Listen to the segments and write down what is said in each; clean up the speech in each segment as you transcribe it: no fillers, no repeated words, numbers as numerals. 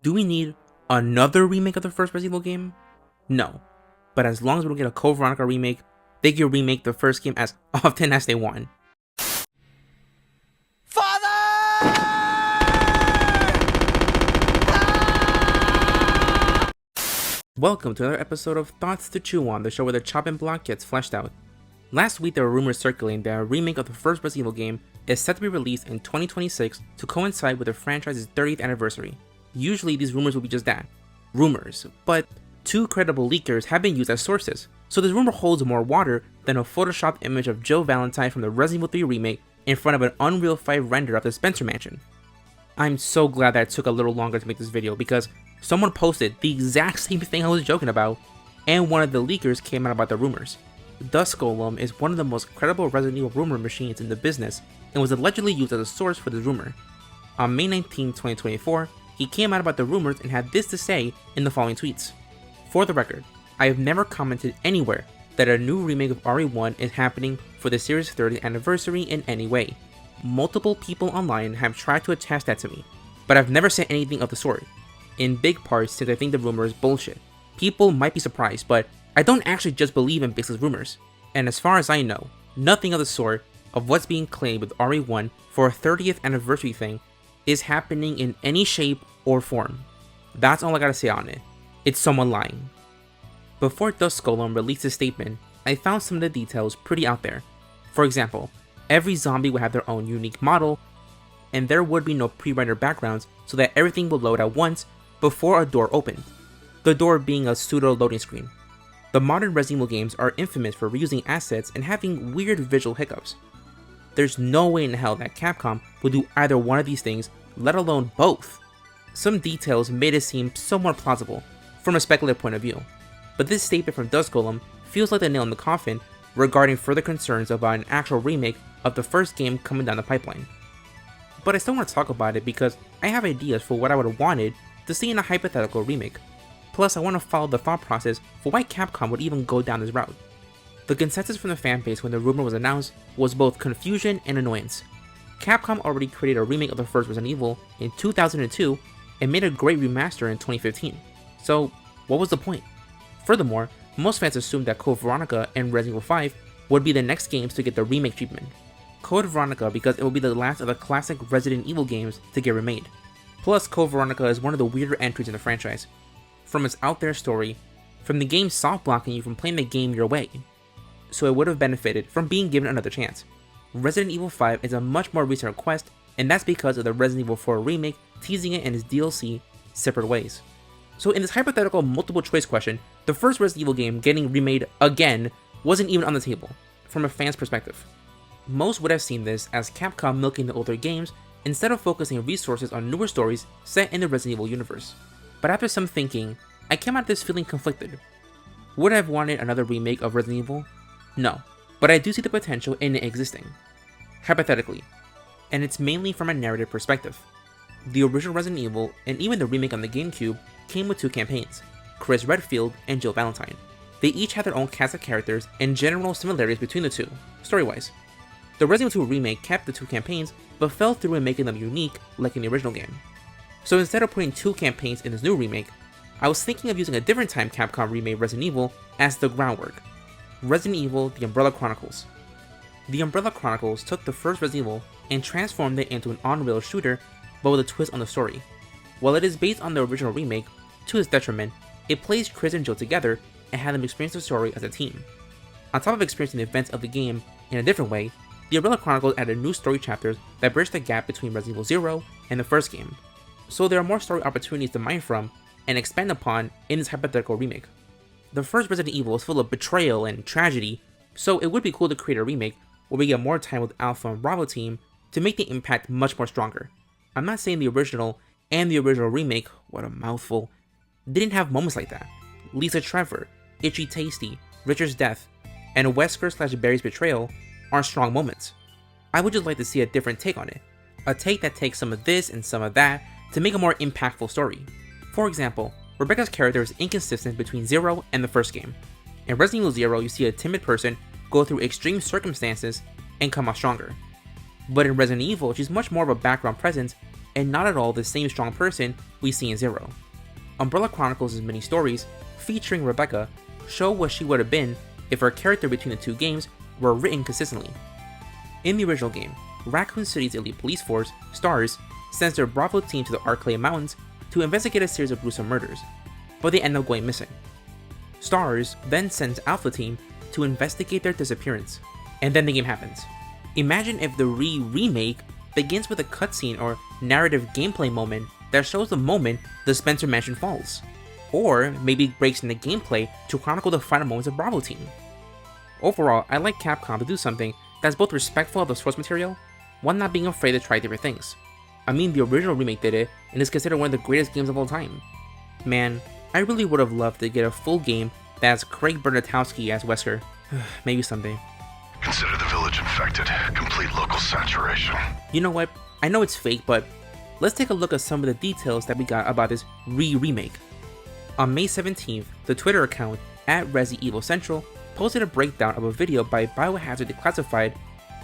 Do we need another remake of the first Resident Evil game? No. But as long as we don't get a Code Veronica remake, they can remake the first game as often as they want. Father! Welcome to another episode of Thoughts to Chew On, the show where the chopping block gets fleshed out. Last week there were rumors circulating that a remake of the first Resident Evil game is set to be released in 2026 to coincide with the franchise's 30th anniversary. Usually these rumors will be just that, rumors, but two credible leakers have been used as sources, so this rumor holds more water than a photoshopped image of Joe Valentine from the Resident Evil 3 remake in front of an Unreal 5 render of the Spencer Mansion. I'm so glad that it took a little longer to make this video because someone posted the exact same thing I was joking about, and one of the leakers came out about the rumors. Dusk Golem is one of the most credible Resident Evil rumor machines in the business and was allegedly used as a source for this rumor. On May 19, 2024, he came out about the rumors and had this to say in the following tweets. For the record, I have never commented anywhere that a new remake of RE1 is happening for the series' 30th anniversary in any way. Multiple people online have tried to attest that to me, but I've never said anything of the sort. In big part since I think the rumor is bullshit. People might be surprised, but I don't actually just believe in baseless rumors. And as far as I know, nothing of the sort of what's being claimed with RE1 for a 30th anniversary thing is happening in any shape or form. That's all I gotta say on it. It's someone lying. Before Dusk Golem released his statement, I found some of the details pretty out there. For example, every zombie would have their own unique model, and there would be no pre-rendered backgrounds so that everything would load at once before a door opened, the door being a pseudo loading screen. The modern Resident Evil games are infamous for reusing assets and having weird visual hiccups. There's no way in hell that Capcom would do either one of these things, let alone both. Some details made it seem somewhat plausible, from a speculative point of view, but this statement from Dusk Golem feels like the nail in the coffin regarding further concerns about an actual remake of the first game coming down the pipeline. But I still want to talk about it because I have ideas for what I would have wanted to see in a hypothetical remake. Plus I want to follow the thought process for why Capcom would even go down this route. The consensus from the fanbase when the rumor was announced was both confusion and annoyance. Capcom already created a remake of the first Resident Evil in 2002 and made a great remaster in 2015. So what was the point? Furthermore, most fans assumed that Code Veronica and Resident Evil 5 would be the next games to get the remake treatment. Code Veronica because it will be the last of the classic Resident Evil games to get remade. Plus, Code Veronica is one of the weirder entries in the franchise. From its out there story, from the game soft blocking you from playing the game your way, so it would have benefited from being given another chance. Resident Evil 5 is a much more recent request, and that's because of the Resident Evil 4 remake teasing it in its DLC separate ways. So in this hypothetical multiple choice question, the first Resident Evil game getting remade again wasn't even on the table, from a fan's perspective. Most would have seen this as Capcom milking the older games instead of focusing resources on newer stories set in the Resident Evil universe. But after some thinking, I came out of this feeling conflicted. Would I have wanted another remake of Resident Evil? No, but I do see the potential in it existing. Hypothetically, and it's mainly from a narrative perspective. The original Resident Evil, and even the remake on the GameCube, came with two campaigns, Chris Redfield and Jill Valentine. They each had their own cast of characters and general similarities between the two, story-wise. The Resident Evil 2 remake kept the two campaigns, but fell through in making them unique like in the original game. So instead of putting two campaigns in this new remake, I was thinking of using a different time Capcom remade Resident Evil as the groundwork. Resident Evil: The Umbrella Chronicles. The Umbrella Chronicles took the first Resident Evil and transformed it into an on-rail shooter, but with a twist on the story. While it is based on the original remake, to its detriment, it placed Chris and Jill together and had them experience the story as a team. On top of experiencing the events of the game in a different way, The Umbrella Chronicles added new story chapters that bridge the gap between Resident Evil 0 and the first game, so there are more story opportunities to mine from and expand upon in this hypothetical remake. The first Resident Evil is full of betrayal and tragedy, so it would be cool to create a remake where we get more time with Alpha and Bravo team to make the impact much more stronger. I'm not saying the original and the original remake, what a mouthful, didn't have moments like that. Lisa Trevor, Itchy Tasty, Richard's death, and Wesker/Barry's betrayal are strong moments. I would just like to see a different take on it. A take that takes some of this and some of that to make a more impactful story. For example, Rebecca's character is inconsistent between 0 and the first game. In Resident Evil 0, you see a timid person go through extreme circumstances and come out stronger. But in Resident Evil, she's much more of a background presence and not at all the same strong person we see in Zero. Umbrella Chronicles' mini stories, featuring Rebecca, show what she would have been if her character between the two games were written consistently. In the original game, Raccoon City's elite police force, STARS, sends their Bravo team to the Arclay Mountains to investigate a series of gruesome murders, but they end up going missing. STARS then sends Alpha Team to investigate their disappearance, and then the game happens. Imagine if the remake begins with a cutscene or narrative gameplay moment that shows the moment the Spencer Mansion falls, or maybe breaks into gameplay to chronicle the final moments of Bravo Team. Overall, I like Capcom to do something that's both respectful of the source material, while not being afraid to try different things. I mean, the original remake did it, and is considered one of the greatest games of all time. Man, I really would have loved to get a full game that has Craig Bernatowski as Wesker. Maybe someday. Consider the village infected. Complete local saturation. You know what? I know it's fake, but let's take a look at some of the details that we got about this remake. On May 17th, the Twitter account @ResiEvilCentral posted a breakdown of a video by Biohazard Declassified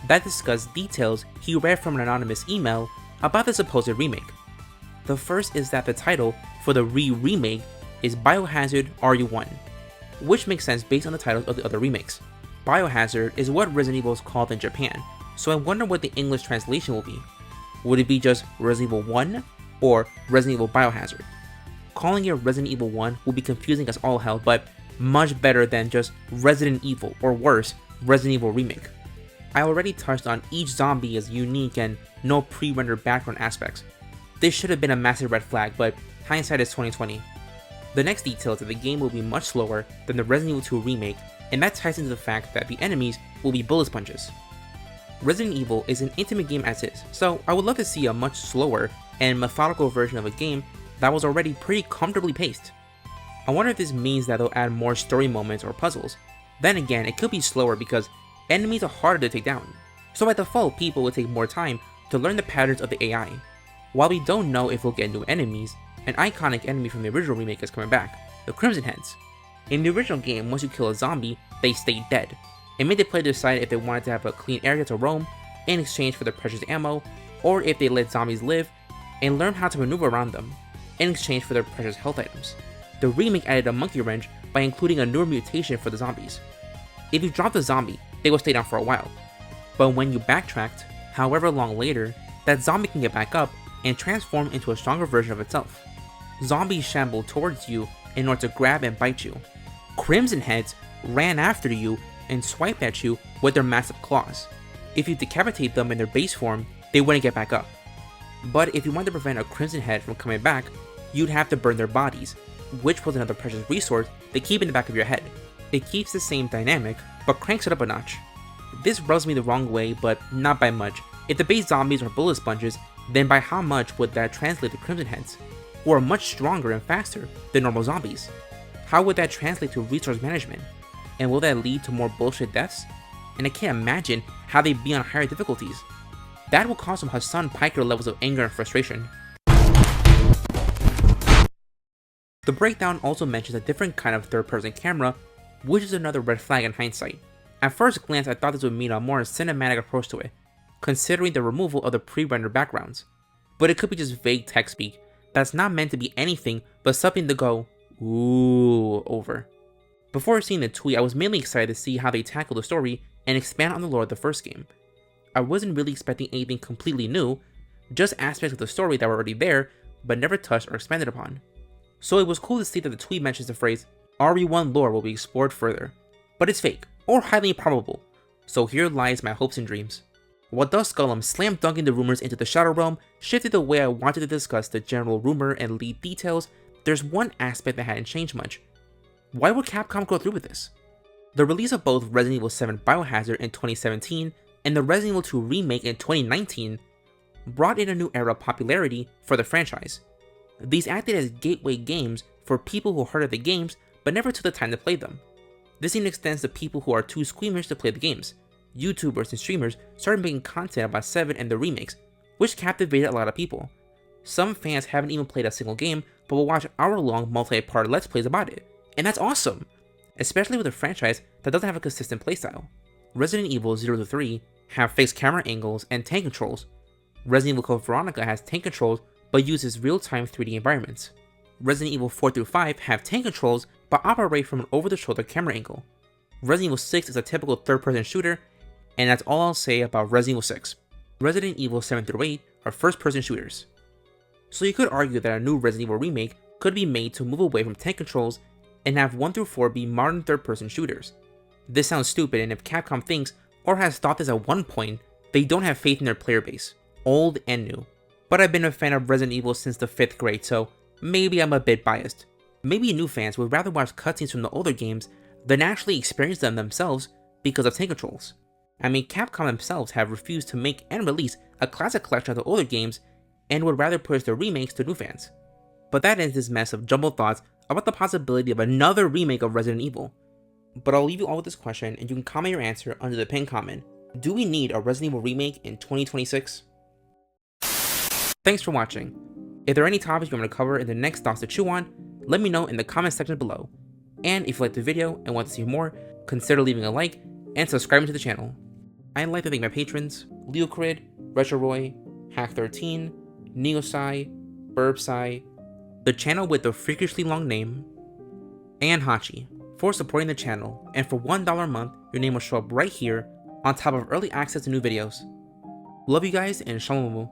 that discussed details he read from an anonymous email about the supposed remake. The first is that the title for the remake is Biohazard RU1, which makes sense based on the titles of the other remakes. Biohazard is what Resident Evil is called in Japan, so I wonder what the English translation will be. Would it be just Resident Evil 1 or Resident Evil Biohazard? Calling it Resident Evil 1 will be confusing as all hell, but much better than just Resident Evil, or worse, Resident Evil Remake. I already touched on each zombie as unique and no pre-rendered background aspects. This should have been a massive red flag, but hindsight is 2020. The next detail is that the game will be much slower than the Resident Evil 2 remake, and that ties into the fact that the enemies will be bullet sponges. Resident Evil is an intimate game as is, so I would love to see a much slower and methodical version of a game that was already pretty comfortably paced. I wonder if this means that they'll add more story moments or puzzles. Then again, it could be slower because enemies are harder to take down, so by default people will take more time to learn the patterns of the AI. While we don't know if we'll get new enemies, an iconic enemy from the original remake is coming back, the Crimson Heads. In the original game, once you kill a zombie, they stay dead. It made the player decide if they wanted to have a clean area to roam in exchange for their precious ammo, or if they let zombies live and learn how to maneuver around them in exchange for their precious health items. The remake added a monkey wrench by including a newer mutation for the zombies. If you drop the zombie, they will stay down for a while, but when you backtracked, however long later, that zombie can get back up and transform into a stronger version of itself. Zombies shamble towards you in order to grab and bite you. Crimson Heads ran after you and swiped at you with their massive claws. If you decapitate them in their base form, they wouldn't get back up. But if you want to prevent a Crimson Head from coming back, you'd have to burn their bodies, which was another precious resource to keep in the back of your head. It keeps the same dynamic, but cranks it up a notch. This rubs me the wrong way, but not by much. If the base zombies are bullet sponges, then by how much would that translate to Crimson Heads, who are much stronger and faster than normal zombies? How would that translate to resource management? And will that lead to more bullshit deaths? And I can't imagine how they'd be on higher difficulties. That will cause some Hassan Piker levels of anger and frustration. The breakdown also mentions a different kind of third-person camera, which is another red flag in hindsight. At first glance, I thought this would mean a more cinematic approach to it, considering the removal of the pre-rendered backgrounds. But it could be just vague tech speak that's not meant to be anything but something to go, ooh, over. Before seeing the tweet, I was mainly excited to see how they tackle the story and expand on the lore of the first game. I wasn't really expecting anything completely new, just aspects of the story that were already there, but never touched or expanded upon. So it was cool to see that the tweet mentions the phrase, RE1 lore will be explored further, but it's fake, or highly improbable, so here lies my hopes and dreams. While Dust Golem slam dunking the rumors into the Shadow Realm shifted the way I wanted to discuss the general rumor and lead details, there's one aspect that hadn't changed much. Why would Capcom go through with this? The release of both Resident Evil 7 Biohazard in 2017 and the Resident Evil 2 Remake in 2019 brought in a new era of popularity for the franchise. These acted as gateway games for people who heard of the games but never took the time to play them. This even extends to people who are too squeamish to play the games. YouTubers and streamers started making content about 7 and the remakes, which captivated a lot of people. Some fans haven't even played a single game, but will watch hour-long multi-part let's plays about it, and that's awesome! Especially with a franchise that doesn't have a consistent playstyle. Resident Evil 0 to 3 have fixed camera angles and tank controls, Resident Evil Code Veronica has tank controls but uses real-time 3D environments. Resident Evil 4 through 5 have tank controls but operate from an over-the-shoulder camera angle. Resident Evil 6 is a typical third-person shooter, and that's all I'll say about Resident Evil 6. Resident Evil 7 through 8 are first-person shooters. So you could argue that a new Resident Evil remake could be made to move away from tank controls and have 1 through 4 be modern third-person shooters. This sounds stupid, and if Capcom thinks, or has thought this at one point, they don't have faith in their player base, old and new. But I've been a fan of Resident Evil since the 5th grade, so maybe I'm a bit biased. Maybe new fans would rather watch cutscenes from the older games than actually experience them themselves because of tank controls. I mean, Capcom themselves have refused to make and release a classic collection of the older games and would rather push their remakes to new fans. But that ends this mess of jumbled thoughts about the possibility of another remake of Resident Evil. But I'll leave you all with this question, and you can comment your answer under the pinned comment. Do we need a Resident Evil remake in 2026? Thanks for watching. If there are any topics you want me to cover in the next Thoughts to Chew On, let me know in the comment section below. And if you liked the video and want to see more, consider leaving a like and subscribing to the channel. I'd like to thank my patrons, Leocrid, RetroRoy, Hack13, Neosai, Burbsai, the channel with the freakishly long name, and Hachi, for supporting the channel, and for $1 a month, your name will show up right here on top of early access to new videos. Love you guys, and shamalamoomoo.